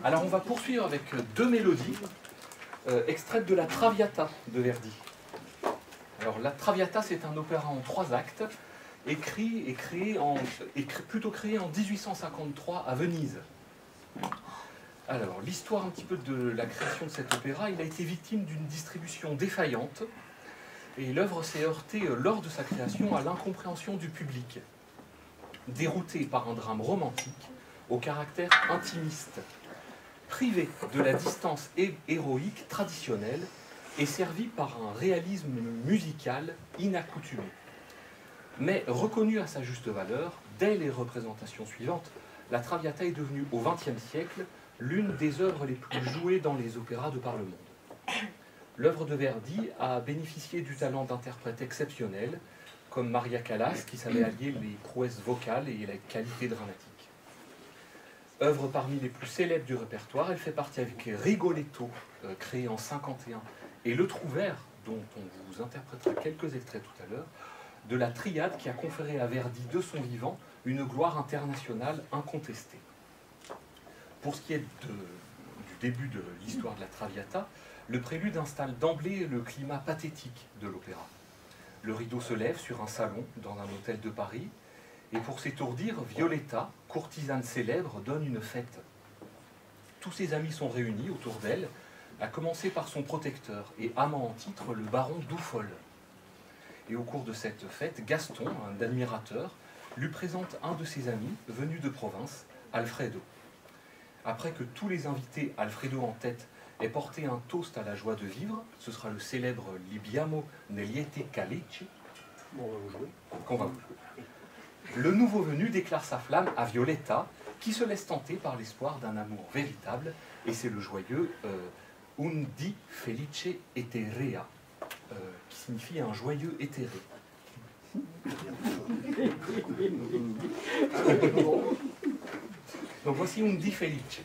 Alors on va poursuivre avec deux mélodies extraites de la Traviata de Verdi. Alors la Traviata, c'est un opéra en 3 actes, plutôt créé en 1853 à Venise. Alors l'histoire un petit peu de la création de cet opéra, il a été victime d'une distribution défaillante et l'œuvre s'est heurtée lors de sa création à l'incompréhension du public, dérouté par un drame romantique au caractère intimiste, privé de la distance héroïque traditionnelle et servi par un réalisme musical inaccoutumé. Mais reconnu à sa juste valeur, dès les représentations suivantes, la Traviata est devenue au XXe siècle l'une des œuvres les plus jouées dans les opéras de par le monde. L'œuvre de Verdi a bénéficié du talent d'interprètes exceptionnels, comme Maria Callas, qui savait allier les prouesses vocales et la qualité dramatique. Œuvre parmi les plus célèbres du répertoire, elle fait partie avec Rigoletto, créé en 1951, et Le Trouvère, dont on vous interprétera quelques extraits tout à l'heure, de la triade qui a conféré à Verdi de son vivant une gloire internationale incontestée. Pour ce qui est du début de l'histoire de la Traviata, le prélude installe d'emblée le climat pathétique de l'opéra. Le rideau se lève sur un salon dans un hôtel de Paris, et pour s'étourdir, Violetta, courtisane célèbre, donne une fête. Tous ses amis sont réunis autour d'elle, à commencer par son protecteur et amant en titre, le baron Duffol. Et au cours de cette fête, Gaston, un admirateur, lui présente un de ses amis, venu de province, Alfredo. Après que tous les invités, Alfredo en tête, aient porté un toast à la joie de vivre, ce sera le célèbre Libiamo Negliete Calici, qu'on va jouer. Le nouveau venu déclare sa flamme à Violetta, qui se laisse tenter par l'espoir d'un amour véritable, et c'est le joyeux Undi Felice Eterea, qui signifie un joyeux éthéré. Donc voici Undi Felice.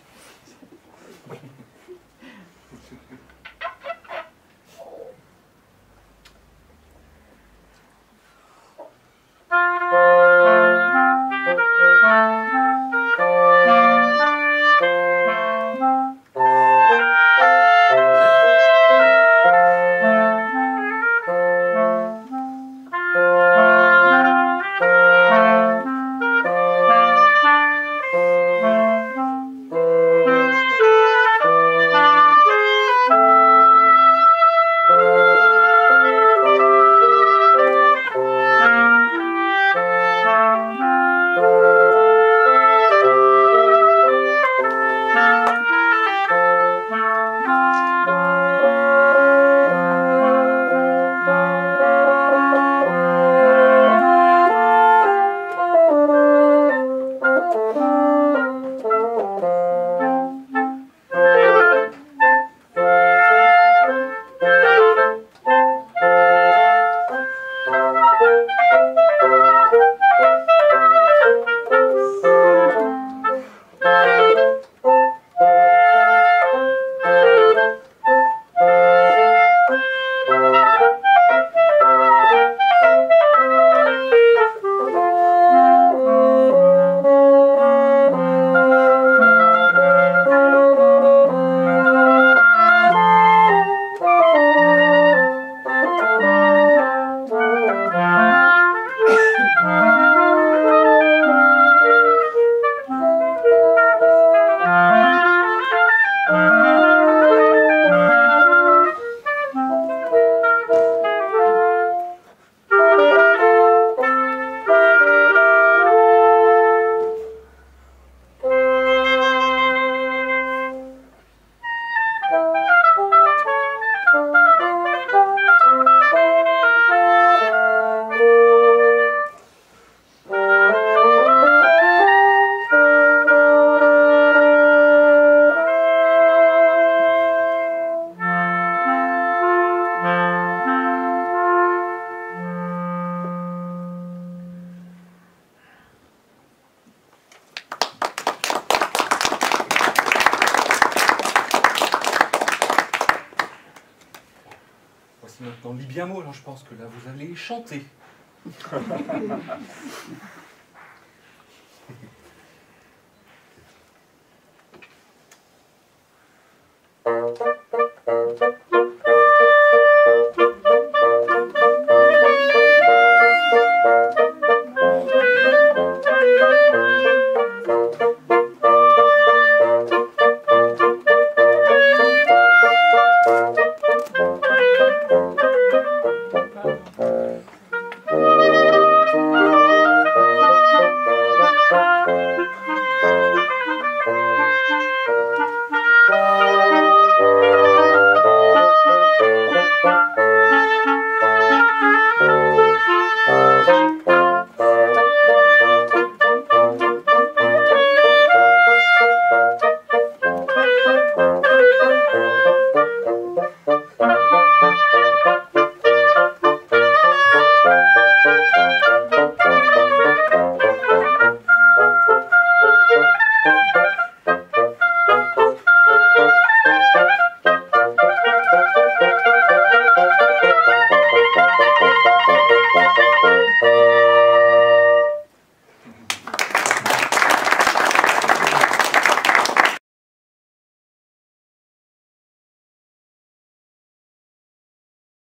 Maintenant Libiamo, alors je pense que là vous allez chanter.